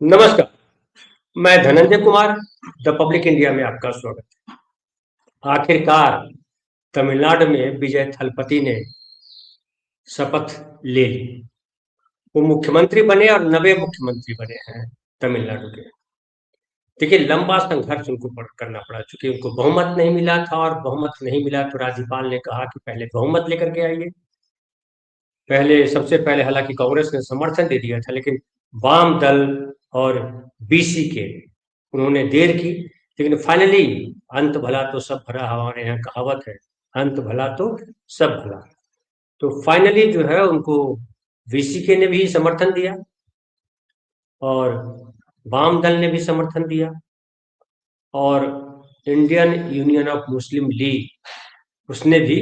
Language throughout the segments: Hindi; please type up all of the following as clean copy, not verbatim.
नमस्कार, मैं Dhananjay Kumar, the public India में आपका स्वागत है। आखिरकार तमिलनाडु में विजय थलपति ने शपथ ले ली। वो मुख्यमंत्री बने और नवे मुख्यमंत्री बने हैं तमिलनाडु के। देखिए, लंबा संघर्ष उनको करना पड़ा, चूंकि उनको बहुमत नहीं मिला था और बहुमत नहीं मिला तो राज्यपाल ने कहा कि पहले बहुमत लेकर के आइए। सबसे पहले हालांकि कांग्रेस ने समर्थन दे दिया था, लेकिन वाम दल और बीसी के उन्होंने देर की, लेकिन फाइनली अंत भला तो सब भला, हमारे यहाँ कहावत है, अंत भला तो सब भला। तो फाइनली जो है उनको वीसीके ने भी समर्थन दिया और वाम दल ने भी समर्थन दिया और Indian Union of Muslim league उसने भी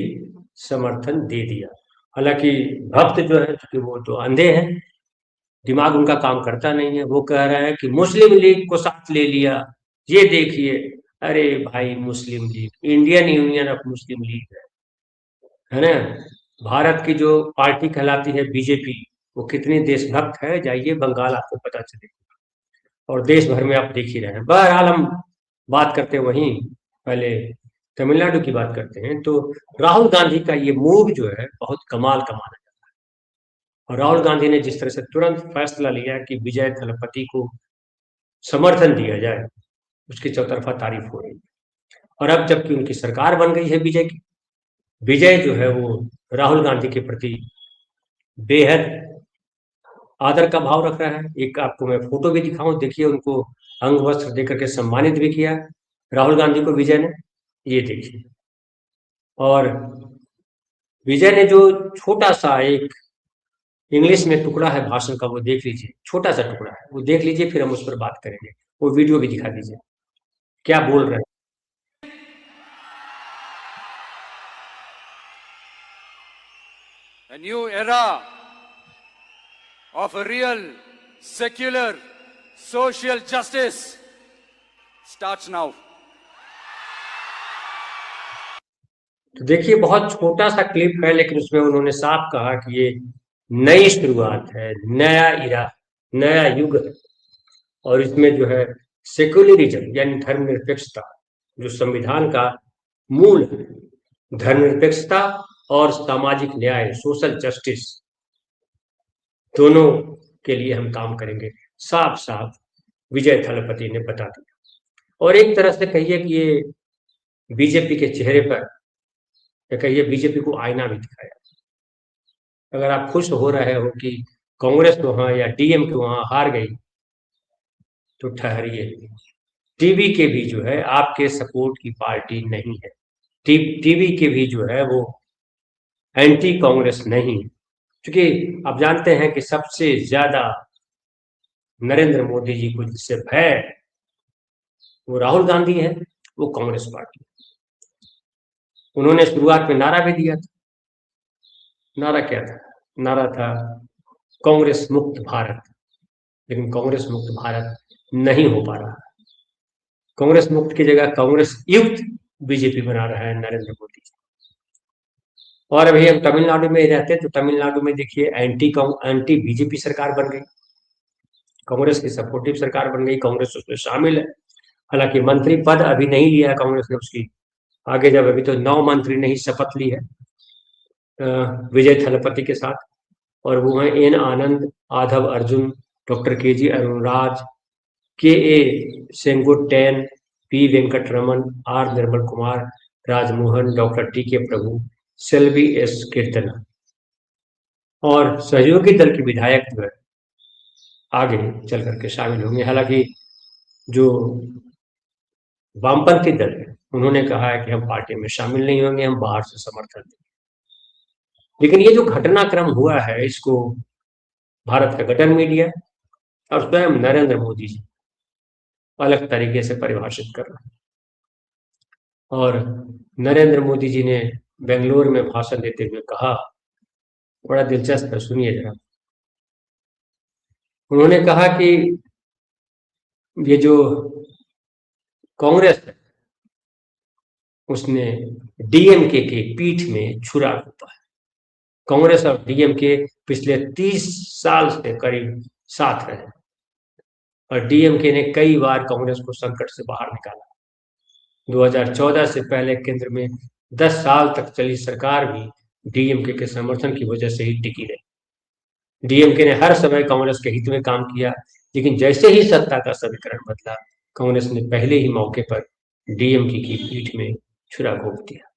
समर्थन दे दिया। हालांकि भक्त जो है, क्योंकि वो तो अंधे हैं, दिमाग उनका काम करता नहीं है, वो कह रहा है कि मुस्लिम लीग को साथ ले लिया, ये देखिए। अरे भाई, मुस्लिम लीग इंडियन यूनियन ऑफ मुस्लिम लीग है ना। भारत की जो पार्टी कहलाती है बीजेपी, वो कितनी देशभक्त है, जाइए बंगाल आपको पता चलेगा, और देश भर में आप देख ही रहे हैं। बहरहाल हम बात करते हैं वहीं, पहले तमिलनाडु की बात करते हैं। तो राहुल गांधी का ये मूव जो है बहुत कमाल का माना जाता है, और राहुल गांधी ने जिस तरह से तुरंत फैसला लिया कि विजय थलपति को समर्थन दिया जाए, उसकी चौतरफा तारीफ हो रही है। और अब जबकि उनकी सरकार बन गई है विजय की, विजय जो है वो राहुल गांधी के प्रति बेहद आदर का भाव रख रहा है। एक आपको मैं फोटो भी दिखाऊं, देखिए, उनको अंग वस्त्र देकर के सम्मानित भी किया राहुल गांधी को विजय ने, ये देखिए। और विजय ने जो छोटा सा एक इंग्लिश में टुकड़ा है भाषण का, वो देख लीजिए, छोटा सा टुकड़ा है, वो देख लीजिए, फिर हम उस पर बात करेंगे। वो वीडियो भी दिखा दीजिए, क्या बोल रहे हैं। A new era of a real, secular, social justice starts now. तो देखिए, बहुत छोटा सा क्लिप है, लेकिन उसमें उन्होंने साफ कहा कि ये नई शुरुआत है, नया इरा, नया युग है, और इसमें जो है सेक्युलरिज्म यानी धर्मनिरपेक्षता, जो संविधान का मूल है, धर्मनिरपेक्षता और सामाजिक न्याय, सोशल जस्टिस, दोनों के लिए हम काम करेंगे, साफ साफ विजय थलपति ने बता दिया। और एक तरह से कहिए कि ये बीजेपी के चेहरे पर, या कहिए बीजेपी को आईना भी दिखाया। अगर आप खुश हो रहे हो कि कांग्रेस वहां या डीएम के वहां हार गई, तो ठहरिए, टीवी के भी जो है आपके सपोर्ट की पार्टी नहीं है। टीवी के भी जो है वो एंटी कांग्रेस नहीं, क्योंकि आप जानते हैं कि सबसे ज्यादा नरेंद्र मोदी जी को जिससे भय, वो राहुल गांधी है, वो कांग्रेस पार्टी। उन्होंने शुरुआत में नारा भी दिया था। नारा क्या था? नारा था कांग्रेस मुक्त भारत, लेकिन कांग्रेस मुक्त भारत नहीं हो पा रहा। कांग्रेस मुक्त की जगह कांग्रेस युक्त बीजेपी बना रहा है नरेंद्र मोदी जी। और अभी हम तमिलनाडु में रहते, तो तमिलनाडु में देखिए एंटी बीजेपी सरकार बन गई, कांग्रेस की सपोर्टिव सरकार बन गई, कांग्रेस उसमें शामिल है। हालांकि मंत्री पद अभी नहीं लिया है कांग्रेस ने उसकी, आगे जब, अभी तो 9 मंत्री ने ही शपथ ली है विजय थलपति के साथ, और वो हैं N Anand, Aadhav Arjun, doctor K G Arunraj, K A Sengottaiyan, P Venkataraman, R Nirmal Kumar, Rajmohan, doctor T K Prabhu, Selvi S कीर्तना, और सहयोगी दल के विधायक जो है आगे चल करके शामिल होंगे। हालांकि जो वामपंथी दल है, उन्होंने कहा है कि हम पार्टी में शामिल नहीं होंगे, हम बाहर से समर्थन देंगे। लेकिन ये जो घटनाक्रम हुआ है, इसको भारत का गठन मीडिया और स्वयं नरेंद्र मोदी जी अलग तरीके से परिभाषित कर रहे हैं। और नरेंद्र मोदी जी ने बेंगलोर में भाषण देते हुए कहा, बड़ा दिलचस्प है, सुनिए जरा। उन्होंने कहा कि ये जो कांग्रेस है, उसने डीएमके के पीठ में छुरा घोंपा है। कांग्रेस और डीएमके पिछले 30 साल से करीब साथ रहे, और डीएमके ने कई बार कांग्रेस को संकट से बाहर निकाला। 2014 से पहले केंद्र में 10 साल तक चली सरकार भी डीएमके के समर्थन की वजह से ही टिकी रही। डीएमके ने हर समय कांग्रेस के हित में काम किया, लेकिन जैसे ही सत्ता का समीकरण बदला, कांग्रेस ने पहले ही मौके पर डीएमके की पीठ में छुरा घोंप दिया।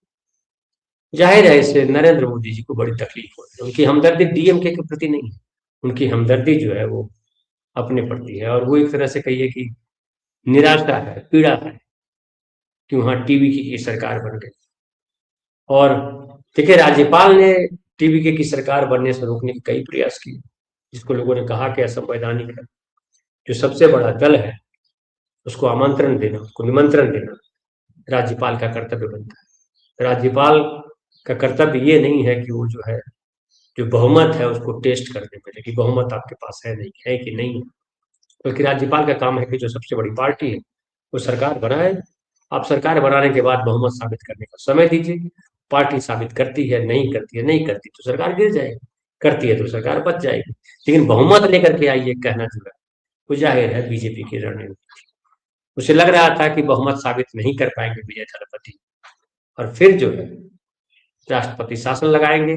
जाहिर है इससे नरेंद्र मोदी जी को बड़ी तकलीफ होती है। उनकी हमदर्दी डीएमके के प्रति नहीं है, उनकी हमदर्दी जो है वो अपने प्रति है, और वो एक तरह से कहिए कि निराशा है, पीड़ा है कि वहां टीवी की सरकार बन गई। और देखिए, राज्यपाल ने टीवी की सरकार बनने से रोकने के कई प्रयास किए, जिसको लोगों ने कहा कि असंवैधानिक है। जो सबसे बड़ा दल है उसको आमंत्रण देना, उसको निमंत्रण देना राज्यपाल का कर्तव्य बनता है। राज्यपाल का कर्तव्य ये नहीं है कि वो जो है, जो बहुमत है उसको टेस्ट करने पड़े कि बहुमत आपके पास है कि नहीं है, बल्कि राज्यपाल का काम है कि जो सबसे बड़ी पार्टी है वो सरकार बनाए। आप सरकार बनाने के बाद बहुमत साबित करने का समय दीजिए। पार्टी साबित करती है, नहीं करती है, नहीं करती तो सरकार गिर जाएगी, करती है तो सरकार बच जाएगी। लेकिन बहुमत लेकर के आइए कहना जो है वो जाहिर है बीजेपी की रणनीति। उसे लग रहा था कि बहुमत साबित नहीं कर पाएंगे विजय थलपति, और फिर जो है राष्ट्रपति शासन लगाएंगे,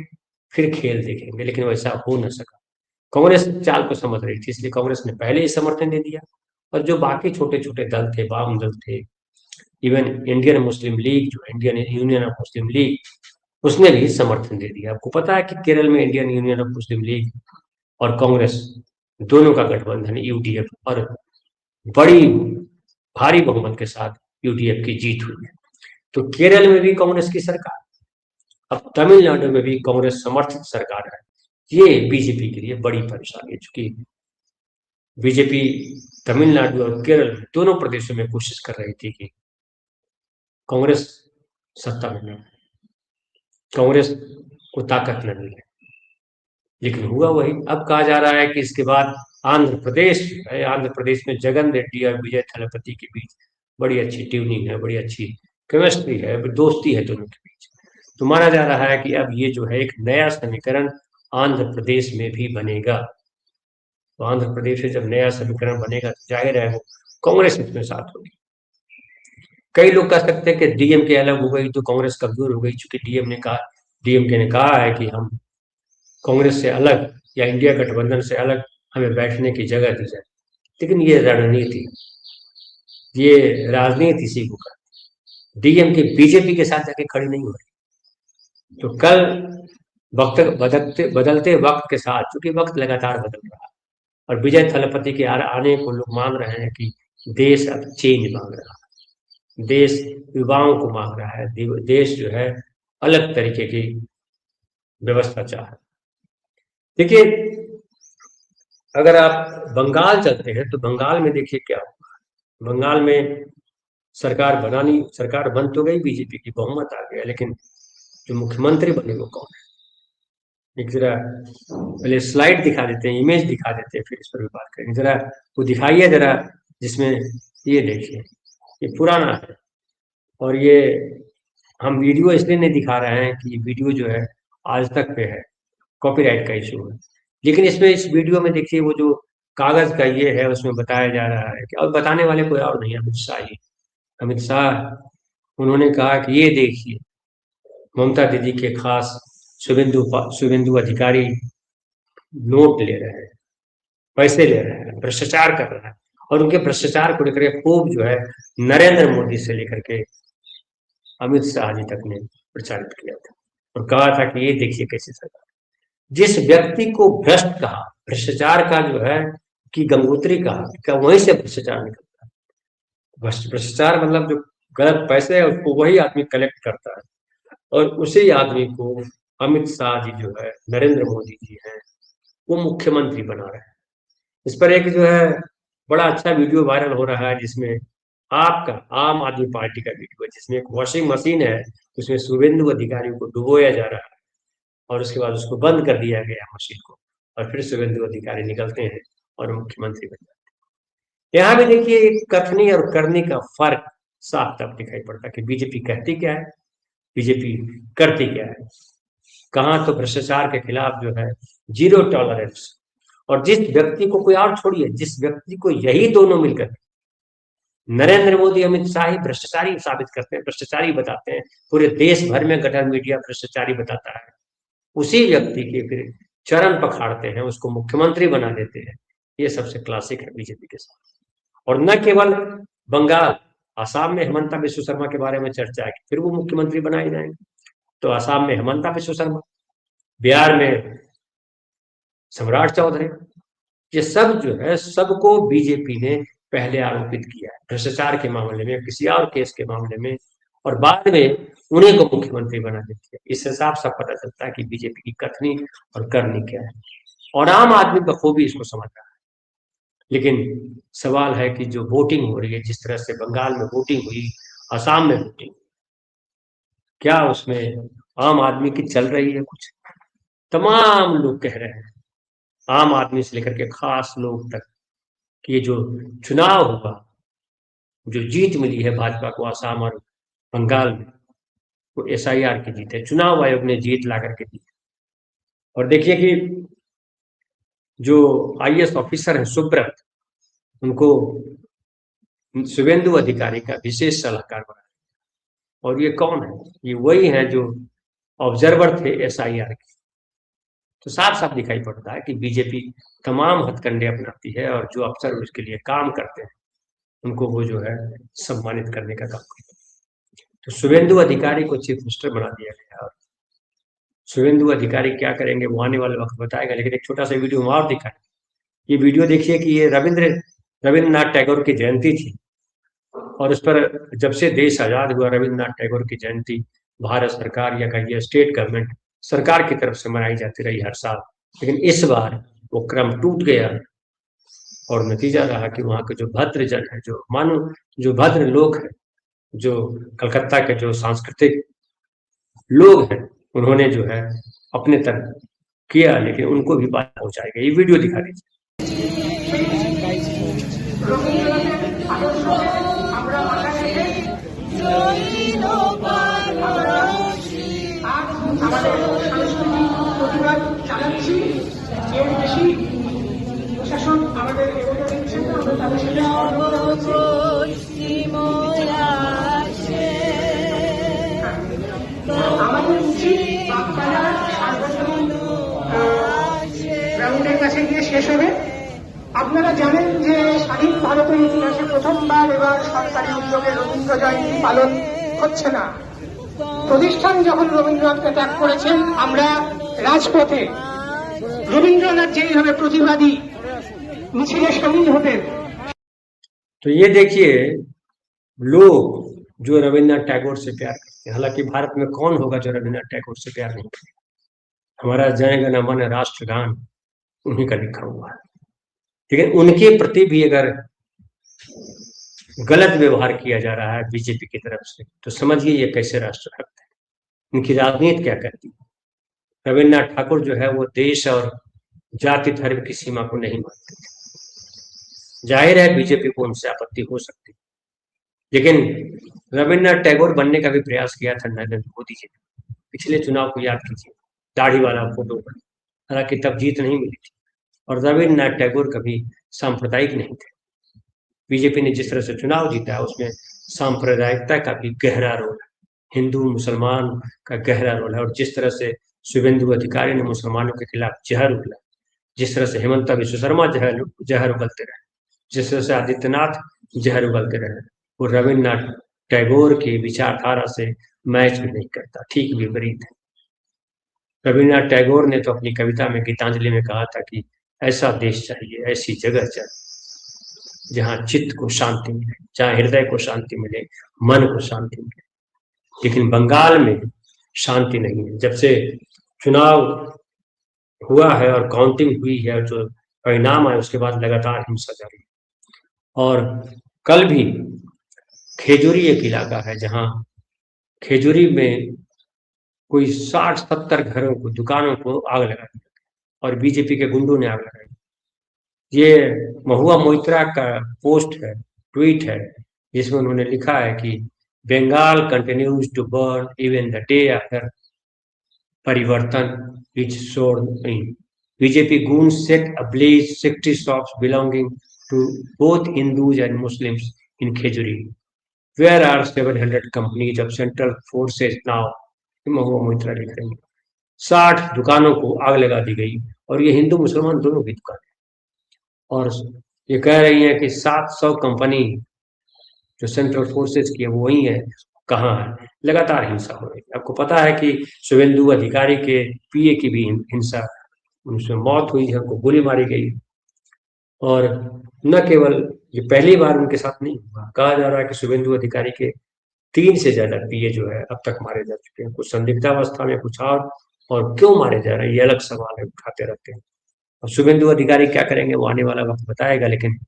फिर खेल देखेंगे, लेकिन वैसा हो न सका। कांग्रेस चाल को समझ रही थी, इसलिए कांग्रेस ने पहले ही समर्थन दे दिया, और जो बाकी छोटे छोटे दल थे, वाम दल थे, इवन इंडियन मुस्लिम लीग, जो Indian Union of Muslim league, उसने भी समर्थन दे दिया। आपको पता है कि केरल में Indian Union of Muslim league और कांग्रेस दोनों का गठबंधन यूडीएफ, और बड़ी भारी बहुमत के साथ यूडीएफ की जीत हुई है। तो केरल में भी कांग्रेस की सरकार, अब तमिलनाडु में भी कांग्रेस समर्थित सरकार है। ये बीजेपी के लिए बड़ी परेशानी है, चूंकि बीजेपी तमिलनाडु और केरल दोनों प्रदेशों में कोशिश कर रही थी कि कांग्रेस सत्ता में न आए, कांग्रेस को ताकत न मिले, लेकिन हुआ वही। अब कहा जा रहा है कि इसके बाद आंध्र प्रदेश है, आंध्र प्रदेश में जगन रेड्डी और विजय थलपति के बीच बड़ी अच्छी ट्यूनिंग है, बड़ी अच्छी केमिस्ट्री है, दोस्ती है दोनों के बीच। तो माना जा रहा है कि अब ये जो है एक नया समीकरण आंध्र प्रदेश में भी बनेगा। तो आंध्र प्रदेश में जब नया समीकरण बनेगा तो जाहिर है वो कांग्रेस इसमें साथ होगी। कई लोग कह सकते हैं कि डीएमके अलग हो गई तो कांग्रेस कमजोर हो गई, चूंकि डीएमके ने कहा है कि हम कांग्रेस से अलग या इंडिया गठबंधन से अलग हमें बैठने की जगह दी जाए। लेकिन ये रणनीति, ये राजनीति इसी को कर, डीएमके बीजेपी के साथ जाके खड़ी नहीं हो रही। तो कल वक्त बदलते वक्त के साथ, चूंकि वक्त लगातार बदल रहा है और विजय थलपति के आने को लोग मान रहे हैं कि देश अब चेंज मांग रहा है, देश युवाओं को मांग रहा है, देश जो है अलग तरीके की व्यवस्था चाह है। देखिए, अगर आप बंगाल चलते हैं तो बंगाल में देखिए क्या हुआ। बंगाल में सरकार बन तो गई, बीजेपी की बहुमत आ गया, लेकिन जो मुख्यमंत्री बने वो कौन है? एक जरा पहले स्लाइड दिखा देते हैं, इमेज दिखा देते हैं, फिर इस पर भी बात करेंगे। जरा वो दिखाइए जरा, जिसमें ये देखिए, ये पुराना है, और ये हम वीडियो इसलिए नहीं दिखा रहे हैं कि वीडियो जो है आज तक पे है, कॉपीराइट का इशू है। लेकिन इसमें इस वीडियो में देखिए वो जो कागज का ये है उसमें बताया जा रहा है कि, और बताने वाले कोई और नहीं, अमित शाह ही। अमित शाह उन्होंने कहा कि ये देखिए ममता दीदी के खास शुभेंदु अधिकारी नोट ले रहे हैं, पैसे ले रहे हैं, भ्रष्टाचार कर रहे हैं, और उनके भ्रष्टाचार को लेकर खूब जो है नरेंद्र मोदी से लेकर के अमित शाह जी तक ने प्रचारित किया था और कहा था कि ये देखिए कैसे सरकार, जिस व्यक्ति को भ्रष्ट कहा, भ्रष्टाचार का जो है कि गंगोत्री कहा, वहीं से भ्रष्टाचार निकलता है। भ्रष्टाचार मतलब जो गलत पैसे है उसको वही आदमी कलेक्ट करता है, और उसी आदमी को अमित शाह जी जो है, नरेंद्र मोदी जी हैं, वो मुख्यमंत्री बना रहे हैं। इस पर एक जो है बड़ा अच्छा वीडियो वायरल हो रहा है, जिसमें आपका आम आदमी पार्टी का वीडियो है, जिसमें एक वॉशिंग मशीन है, उसमें शुभेंदु अधिकारी को डुबोया जा रहा है और उसके बाद उसको बंद कर दिया गया मशीन को, और फिर शुभेंदु अधिकारी निकलते हैं और मुख्यमंत्री बन जाते हैं। यहाँ भी देखिए कथनी और करनी का फर्क साफ साफ दिखाई पड़ता है कि बीजेपी कहती क्या है, बीजेपी करती क्या है। कहाँ तो भ्रष्टाचार के खिलाफ जो है जीरो टॉलरेंस, और जिस व्यक्ति को, कोई और छोड़िए, जिस व्यक्ति को यही दोनों मिलकर नरेंद्र मोदी, अमित शाह ही भ्रष्टाचारी साबित करते हैं, भ्रष्टाचारी बताते हैं, पूरे देश भर में गठर मीडिया भ्रष्टाचारी बताता है, उसी व्यक्ति के फिर चरण पखाड़ते हैं, उसको मुख्यमंत्री बना देते हैं। ये सबसे क्लासिक है बीजेपी के साथ। और न केवल बंगाल, आसाम में हेमंता विश्व शर्मा के बारे में चर्चा है कि फिर वो मुख्यमंत्री बनाए जाएंगे, तो आसाम में हेमंता विश्व शर्मा, बिहार में सम्राट चौधरी, ये सब जो है, सबको बीजेपी ने पहले आरोपित किया है भ्रष्टाचार के मामले में, किसी और केस के मामले में, और बाद में उन्हीं को मुख्यमंत्री बना देती है। इससे साफ साफ पता चलता है कि बीजेपी की कथनी और करनी क्या है, और आम आदमी बखूबी इसको समझ रहा है। लेकिन सवाल है कि जो वोटिंग हो रही है, जिस तरह से बंगाल में वोटिंग हुई, आसाम में वोटिंग, क्या उसमें आम आदमी की चल रही है कुछ? तमाम लोग कह रहे हैं, आम आदमी से लेकर के खास लोग तक, कि ये जो चुनाव हुआ, जो जीत मिली है भाजपा को आसाम और बंगाल में, वो एसआईआर की जीत है, चुनाव आयोग ने जीत ला करके दी। और देखिए कि जो आईएएस ऑफिसर है सुब्रत, उनको शुभेंदु अधिकारी का विशेष सलाहकार बना, और ये कौन है? ये वही है जो ऑब्जर्वर थे एसआईआर के। तो साफ साफ दिखाई पड़ता है कि बीजेपी तमाम हथकंडे अपनाती है, और जो अफसर उसके लिए काम करते हैं उनको वो जो है सम्मानित करने का काम करते हैं। तो शुभेंदु अधिकारी को चीफ मिनिस्टर बना दिया गया, और शुभेंदु अधिकारी क्या करेंगे वो आने वाले वक्त बताएगा। लेकिन एक छोटा सा वीडियो हम और दिखाएं। ये वीडियो देखिए कि ये रविंद्रनाथ टैगोर की जयंती थी, और उस पर जब से देश आजाद हुआ, रविंद्रनाथ टैगोर की जयंती भारत सरकार या कहिए स्टेट गवर्नमेंट सरकार की तरफ से मनाई जाती रही हर साल, लेकिन इस बार वो क्रम टूट गया, और नतीजा रहा कि वहाँ के जो भद्र जन है, जो भद्र लोग हैं, जो कलकत्ता के जो सांस्कृतिक लोग हैं, उन्होंने जो है अपने तरफ किया, लेकिन उनको भी बाधा पहुंचाएगा। ये वीडियो दिखा दीजिए। চালাচ্ছি এর বেশি প্রশাসন আমাদের এগোতে দিচ্ছে না, আমরা তাদের সাথে আমাদের উচিত বাগবাজার সার্বজনীন গ্রাউন্ডের কাছে গিয়ে শেষ হবে। আপনারা জানেন যে স্বাধীন ভারতের ইতিহাসে প্রথমবার এবার সরকারি উদ্যোগে রবীন্দ্র জয়ন্তী পালন হচ্ছে না। প্রতিষ্ঠান যখন রবীন্দ্রনাথকে ত্যাগ করেছেন, আমরা রাজপথে रविंद्रनाथ যেইভাবে प्रतिवादी मिছিলে शहीद होते। तो ये देखिए लोग जो रविंद्रनाथ टैगोर से प्यार करते हैं, हालांकि भारत में कौन होगा जो रविंद्रनाथ टैगोर से प्यार नहीं करता। हमारा जय गण मन राष्ट्रगान उन्हीं का लिखा हुआ है, लेकिन उनके प्रति भी अगर गलत व्यवहार किया जा रहा है बीजेपी की तरफ से, तो समझिए ये कैसे राष्ट्रभक्त है, इनकी राजनीति क्या करती है। रविन्द्रनाथ ठाकुर जो है वो देश और जाति धर्म की सीमा को नहीं मानते थे। जाहिर है बीजेपी को उनसे आपत्ति हो सकती, लेकिन रविन्द्रनाथ टैगोर बनने का भी प्रयास किया था नरेंद्र मोदी जी ने। पिछले चुनाव को याद कीजिए, दाढ़ी वाला फोटो पर, हालांकि तब जीत नहीं मिली थी, और रविन्द्रनाथ टैगोर कभी सांप्रदायिक नहीं थे। बीजेपी ने जिस तरह से चुनाव जीता है उसमें सांप्रदायिकता का भी गहरा रोल है, हिंदू मुसलमान का गहरा रोल है। और जिस तरह से शुभेंदु अधिकारी ने मुसलमानों के खिलाफ जहर उगला, जिस तरह से हेमंता विश्व शर्मा जहर उगलते रहे, जिस तरह से आदित्यनाथ जहर उगलते रहे, वो रविन्द्रनाथ टैगोर की विचारधारा से मैच भी नहीं करता, ठीक विपरीत है। रविन्द्रनाथ टैगोर ने तो अपनी कविता में गीतांजलि में कहा था कि ऐसा देश चाहिए, ऐसी जगह चाहिए जहाँ चित्त को शांति मिले, जहाँ हृदय को शांति मिले, मन को शांति मिले। लेकिन बंगाल में शांति नहीं है। जब से चुनाव हुआ है और काउंटिंग हुई है, जो परिणाम आए उसके बाद लगातार हिंसा जारी है। और कल भी खेजूरी एक इलाका है जहां खेजूरी में कोई 60-70 घरों को, दुकानों को आग लगा दी और बीजेपी के गुंडों ने आग लगाई। ये महुआ मोइत्रा का पोस्ट है, ट्वीट है, जिसमें उन्होंने लिखा है कि Bengal continues to burn even the day after parivartan is sworn in. BJP goons set ablaze 60 shops belonging to both Hindus and Muslims in Khejuri. Where are 700 companies of central forces now? Mahua Moitra लिख रही है। 60 दुकानों को आग लगा दी गई और ये हिंदू मुसलमान दोनों की दुकान है। और ये कह रही है कि 700 कंपनी जो सेंट्रल फोर्सेस की है वो वही है, कहाँ है? लगातार हिंसा हो रही है। आपको पता है कि शुभेंदु अधिकारी के पीए की भी हिंसा, उनसे मौत हुई है, उनको गोली मारी गई। और न केवल ये पहली बार उनके साथ नहीं हुआ, कहा जा रहा है कि शुभेंदु अधिकारी के 3 से ज्यादा पीए जो है अब तक मारे जा चुके हैं, कुछ संदिग्धावस्था में, कुछ और क्यों मारे जा रहे हैं ये अलग सवाल है, उठाते रहते हैं। और शुभेंदु अधिकारी क्या करेंगे वो आने वाला वक्त बताएगा, लेकिन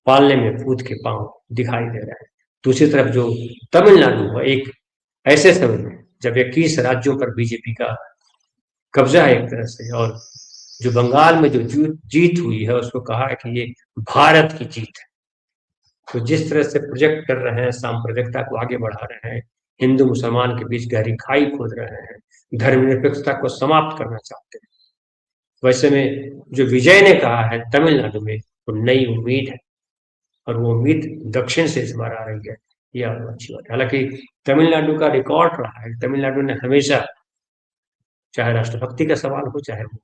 पालने में पूत के पांव दिखाई दे रहा है। दूसरी तरफ जो तमिलनाडु है, एक ऐसे समय में जब 21 राज्यों पर बीजेपी का कब्जा है एक तरह से, और जो बंगाल में जो जीत हुई है उसको कहा है कि ये भारत की जीत है। तो जिस तरह से प्रोजेक्ट कर रहे हैं, सांप्रदायिकता को आगे बढ़ा रहे हैं, हिंदू मुसलमान के बीच गहरी खाई खोद रहे हैं, धर्मनिरपेक्षता को समाप्त करना चाहते हैं, वैसे में जो विजय ने कहा है तमिलनाडु में तो नई उम्मीद है, और वो उम्मीद दक्षिण से इस बार आ रही है, ये अच्छी बात है। हालांकि तमिलनाडु का रिकॉर्ड रहा है, तमिलनाडु ने हमेशा, चाहे राष्ट्रभक्ति का सवाल हो, चाहे वो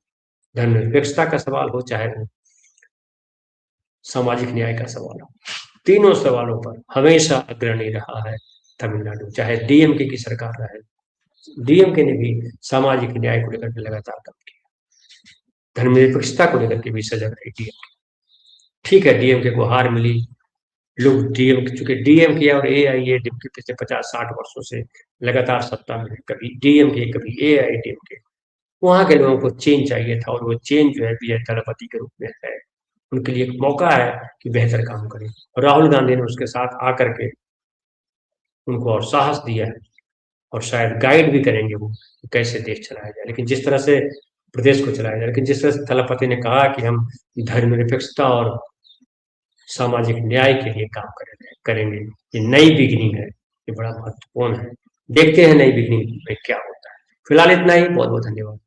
धर्मनिरपेक्षता का सवाल हो, चाहे वो सामाजिक न्याय का सवाल हो, तीनों सवालों पर हमेशा अग्रणी रहा है तमिलनाडु। चाहे डीएमके की सरकार रहे, डीएमके ने भी सामाजिक न्याय को लेकर के लगातार काम किया, धर्मनिरपेक्षता को लेकर के भी सजग रही डीएमके। ठीक है, डीएमके को हार मिली, लोग डीएमके, चूंकि डीएमके और एआईएडीएमके पिछले 50-60 वर्षों से लगातार सत्ता में है, कभी डीएमके कभी एआईएडीएमके, वहां के लोगों को चेंज चाहिए था, और वो चेंज जो है विजय थलापति के रूप में है। उनके लिए एक मौका है कि बेहतर काम करें, और राहुल गांधी ने उसके साथ आकर के उनको और साहस दिया है, और शायद गाइड भी करेंगे वो कैसे देश चलाया जाए, लेकिन जिस तरह से प्रदेश को चलाया जाए। लेकिन जिस तरह से थलापति ने कहा कि हम धर्मनिरपेक्षता और सामाजिक न्याय के लिए काम करेंगे, ये नई बिगनिंग है, ये बड़ा महत्वपूर्ण है। देखते हैं नई बिगनिंग में क्या होता है। फिलहाल इतना ही, बहुत बहुत धन्यवाद।